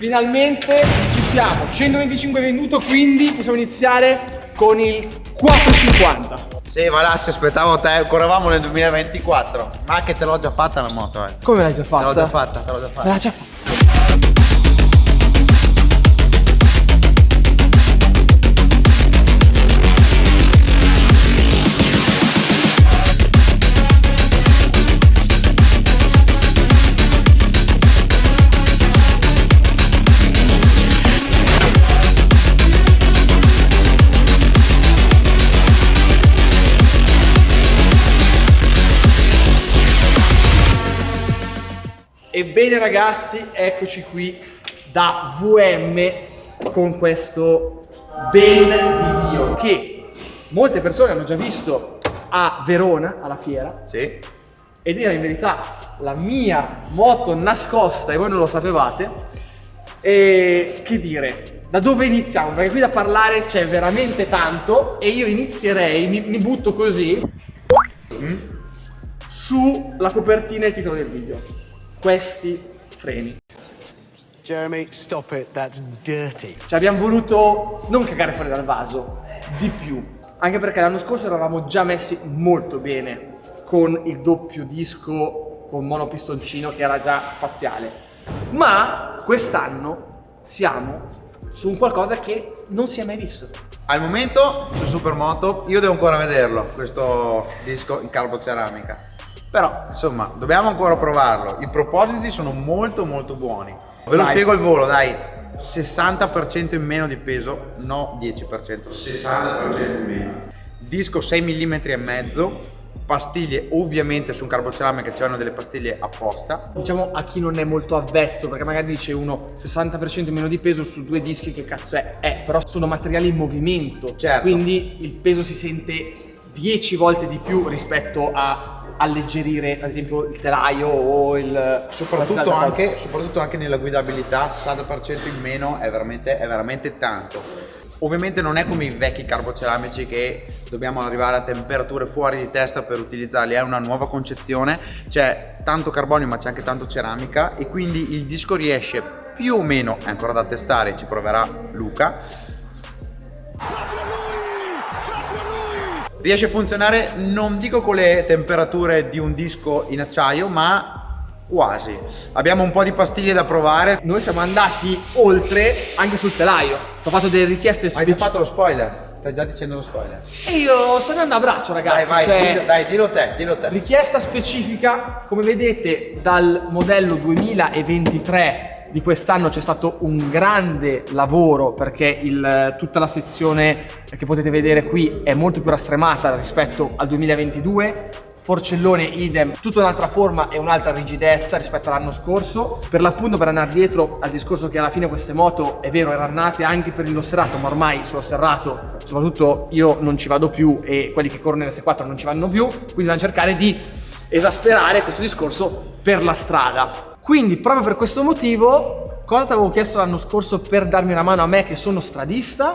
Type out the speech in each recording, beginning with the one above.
Finalmente ci siamo, 125 venduto, quindi possiamo iniziare con il 450. Sì, ma là si aspettavo te, correvamo nel 2024. Ma che te l'ho già fatta la moto, Come l'hai già fatta? Te l'ho già fatta, te l'ho già fatta. Me l'ha già fatta. Ebbene ragazzi, eccoci qui da VM con questo ben di Dio che molte persone hanno già visto a Verona, alla fiera. Sì. E dire in verità la mia moto nascosta, e voi non lo sapevate. E che dire, da dove iniziamo? Perché qui da parlare c'è veramente tanto e io inizierei, mi butto così sulla copertina e il titolo del video. Questi freni. Jeremy, stop it, that's dirty. Ci abbiamo voluto non cagare fuori dal vaso, di più. Anche perché l'anno scorso eravamo già messi molto bene con il doppio disco con monopistoncino che era già spaziale. Ma quest'anno siamo su un qualcosa che non si è mai visto. Al momento su Supermoto io devo ancora vederlo, questo disco in carboceramica. Però insomma dobbiamo ancora provarlo. I propositi sono molto buoni. Ve lo spiego al volo, dai. 60% in meno di peso, no 10%, 60% in meno. Disco 6 mm e mezzo, pastiglie ovviamente su un carboceramica ci vanno delle pastiglie apposta. Diciamo a chi non è molto avvezzo, perché magari dice uno 60% in meno di peso su due dischi, che cazzo è? Però sono materiali in movimento, certo. Quindi il peso si sente 10 volte di più rispetto a alleggerire ad esempio il telaio o il soprattutto anche nella guidabilità. 60% in meno è veramente tanto. Ovviamente non è come i vecchi carboceramici che dobbiamo arrivare a temperature fuori di testa per utilizzarli, è una nuova concezione, c'è tanto carbonio ma c'è anche tanto ceramica e quindi il disco riesce più o meno, è ancora da testare, ci proverà Luca, riesce a funzionare, non dico con le temperature di un disco in acciaio, ma quasi. Abbiamo un po' di pastiglie da provare. Noi siamo andati oltre anche sul telaio. Ho fatto delle richieste Hai già fatto lo spoiler? Stai già dicendo lo spoiler. E io sto andando a braccio, ragazzi. Vai, dillo te. Richiesta specifica, come vedete dal modello 2023 di quest'anno c'è stato un grande lavoro perché tutta la sezione che potete vedere qui è molto più rastremata rispetto al 2022. Forcellone idem, tutta un'altra forma e un'altra rigidezza rispetto all'anno scorso. Per l'appunto, per andare dietro al discorso che alla fine queste moto, è vero, erano nate anche per lo serrato, ma ormai sullo serrato soprattutto io non ci vado più e quelli che corrono in S4 non ci vanno più, quindi dobbiamo cercare di esasperare questo discorso per la strada. Quindi proprio per questo motivo, cosa ti avevo chiesto l'anno scorso per darmi una mano a me che sono stradista?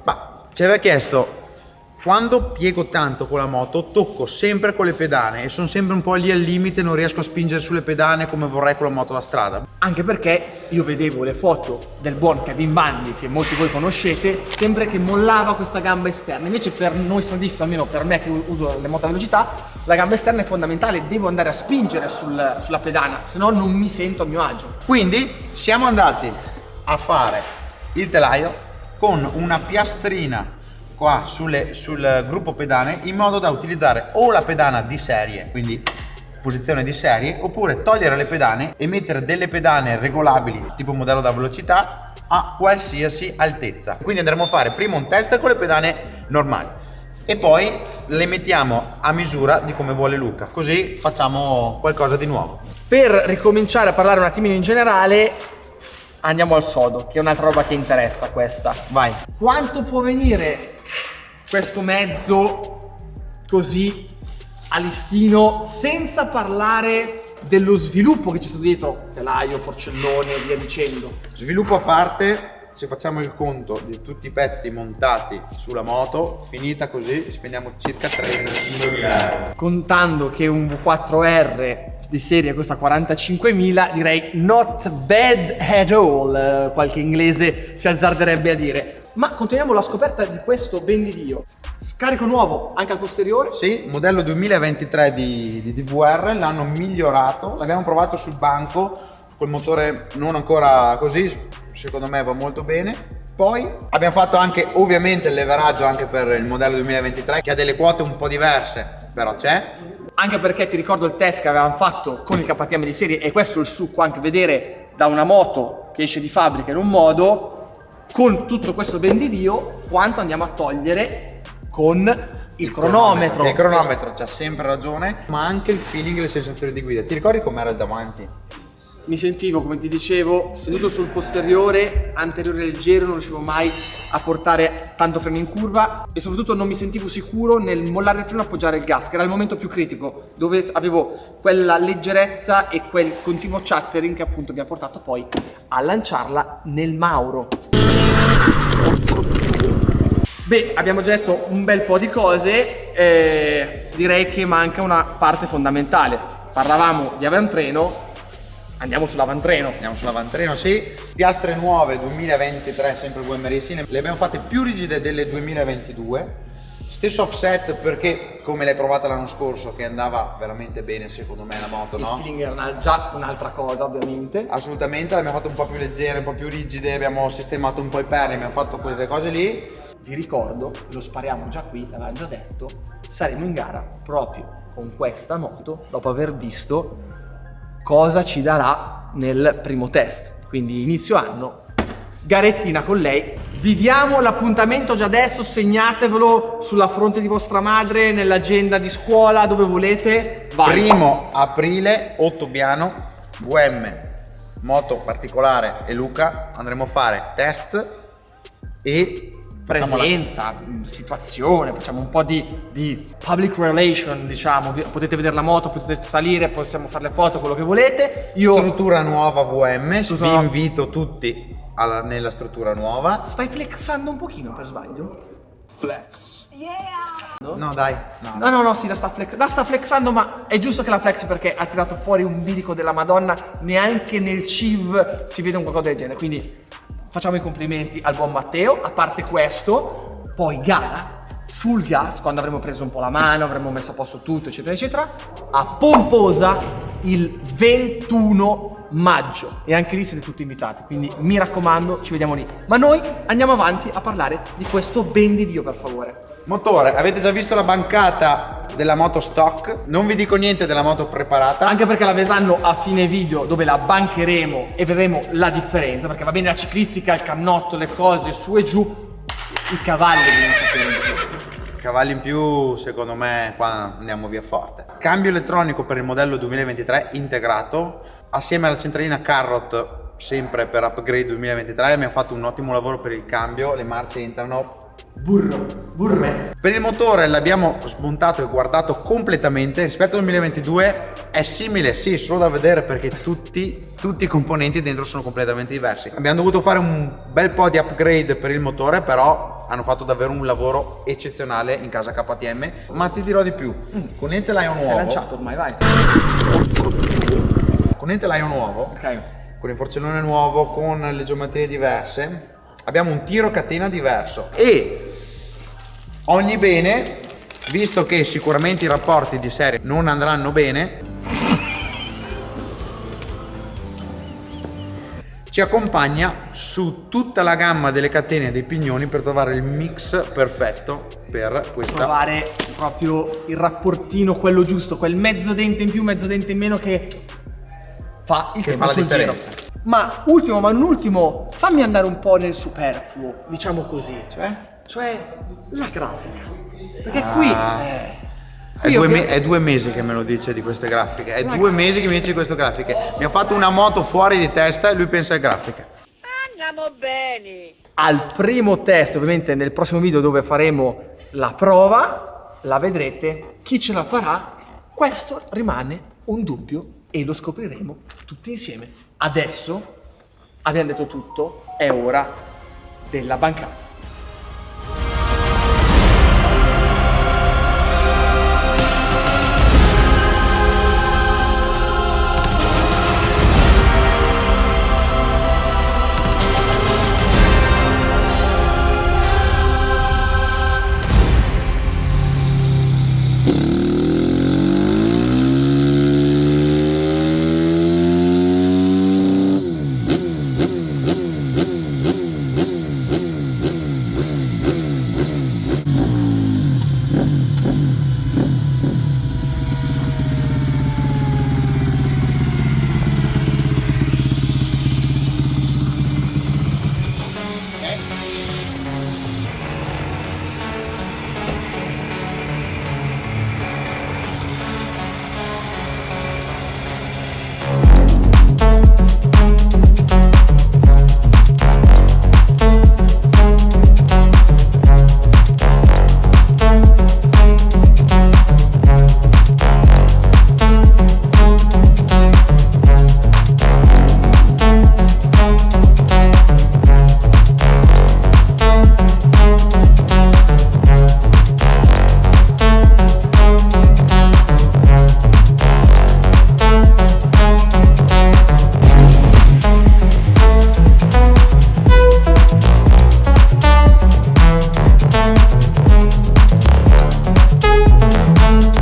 Ma ci aveva chiesto, quando piego tanto con la moto tocco sempre con le pedane e sono sempre un po' lì al limite, non riesco a spingere sulle pedane come vorrei con la moto da strada. Anche perché io vedevo le foto del buon Kevin Bandi, che molti di voi conoscete, sempre che mollava questa gamba esterna. Invece per noi stradisti, almeno per me che uso le moto a velocità, la gamba esterna è fondamentale, devo andare a spingere sulla pedana, se no non mi sento a mio agio. Quindi siamo andati a fare il telaio con una piastrina qua sul gruppo pedane, in modo da utilizzare o la pedana di serie, quindi posizione di serie, oppure togliere le pedane e mettere delle pedane regolabili tipo modello da velocità a qualsiasi altezza. Quindi andremo a fare prima un test con le pedane normali e poi le mettiamo a misura di come vuole Luca, così facciamo qualcosa di nuovo. Per ricominciare a parlare un attimino in generale, andiamo al sodo, che è un'altra roba che interessa questa. Vai. Quanto può venire questo mezzo così a listino, senza parlare dello sviluppo che c'è stato dietro, telaio, forcellone e via dicendo? Sviluppo a parte, se facciamo il conto di tutti i pezzi montati sulla moto, finita così spendiamo circa 35.000 euro. Contando che un V4R di serie costa 45.000, direi not bad at all, qualche inglese si azzarderebbe a dire. Ma continuiamo la scoperta di questo ben di Dio. Scarico nuovo anche al posteriore. Sì, modello 2023 di DVR, l'hanno migliorato, l'abbiamo provato sul banco, col motore non ancora così, secondo me va molto bene. Poi abbiamo fatto anche ovviamente il leveraggio anche per il modello 2023 che ha delle quote un po' diverse, però c'è. Anche perché ti ricordo il test che avevamo fatto con il KTM di serie, e questo è il succo, anche vedere da una moto che esce di fabbrica in un modo, con tutto questo ben di Dio, quanto andiamo a togliere con il cronometro. Il cronometro c'ha sempre ragione, ma anche il feeling e le sensazioni di guida. Ti ricordi com'era il davanti? Mi sentivo, come ti dicevo, seduto sul posteriore, anteriore leggero, non riuscivo mai a portare tanto freno in curva e soprattutto non mi sentivo sicuro nel mollare il freno e appoggiare il gas, che era il momento più critico, dove avevo quella leggerezza e quel continuo chattering che appunto mi ha portato poi a lanciarla nel Mauro. Beh, abbiamo già detto un bel po' di cose, direi che manca una parte fondamentale. Parlavamo di avantreno. Andiamo sull'avantreno. Andiamo sull'avantreno, sì. Piastre nuove 2023, sempre VM Racing. Le abbiamo fatte più rigide delle 2022. Stesso offset perché, come l'hai provata l'anno scorso, che andava veramente bene secondo me la moto, no? Il feeling era già un'altra cosa, ovviamente. Assolutamente, l'abbiamo fatto un po' più leggere, un po' più rigide, abbiamo sistemato un po' i perni, abbiamo fatto quelle cose lì. Vi ricordo, lo spariamo già qui, l'avevamo già detto, saremo in gara proprio con questa moto dopo aver visto cosa ci darà nel primo test. Quindi inizio anno, garettina con lei. Vi diamo l'appuntamento già adesso, segnatevelo sulla fronte di vostra madre, nell'agenda di scuola, dove volete. Vai. 1° aprile, Ottobiano, VM, moto particolare e Luca, andremo a fare test e presenza, situazione, facciamo un po' di public relation, diciamo. Potete vedere la moto, potete salire, possiamo fare le foto, quello che volete. Io struttura nuova VM, Struttura vi nuova. invito tutti nella struttura nuova. Stai flexando un pochino per sbaglio? Flex. No dai, no. No, sì, la sta flexando, ma è giusto che la flex perché ha tirato fuori un bilico della Madonna, neanche nel CIV si vede un qualcosa del genere, quindi facciamo i complimenti al buon Matteo. A parte questo, poi gara, full gas, quando avremo preso un po' la mano, avremo messo a posto tutto, eccetera, eccetera, a Pomposa il 21 maggio. E anche lì siete tutti invitati, quindi mi raccomando, ci vediamo lì. Ma noi andiamo avanti a parlare di questo ben di Dio, per favore. Motore, avete già visto la bancata della moto stock, non vi dico niente della moto preparata. Anche perché la vedranno a fine video dove la bancheremo e vedremo la differenza, perché va bene la ciclistica, il cannotto, le cose su e giù, i cavalli devono sapere. Cavalli in più, secondo me, qua andiamo via forte. Cambio elettronico per il modello 2023 integrato, assieme alla centralina Carrot, sempre per upgrade 2023, abbiamo fatto un ottimo lavoro per il cambio, le marce entrano Burro. Per il motore l'abbiamo smontato e guardato completamente. Rispetto al 2022 è simile, sì, solo da vedere perché tutti i componenti dentro sono completamente diversi. Abbiamo dovuto fare un bel po' di upgrade per il motore, però hanno fatto davvero un lavoro eccezionale in casa KTM. Ma ti dirò di più, con il telaio nuovo, Sei lanciato ormai, vai. con il telaio nuovo, Ok. con il forcellone nuovo, con le geometrie diverse, abbiamo un tiro catena diverso e ogni bene, visto che sicuramente i rapporti di serie non andranno bene, ci accompagna su tutta la gamma delle catene e dei pignoni per trovare il mix perfetto per questa. Trovare proprio il rapportino, quello giusto, quel mezzo dente in più, mezzo dente in meno che fa il Che tempo fa la sul giro. differenza. Ma ultimo, ma non ultimo, fammi andare un po' nel superfluo, diciamo così. Cioè la grafica. Perché qui È 2 mesi che me lo dice di queste grafiche. È La 2 mesi che mi dice di queste grafiche. Mi ha fatto una moto fuori di testa e lui pensa a grafiche. Andiamo bene. al primo test, ovviamente nel prossimo video dove faremo la prova, la vedrete. Chi ce la farà? Questo rimane un dubbio e lo scopriremo tutti insieme. Adesso abbiamo detto tutto, è ora della bancata.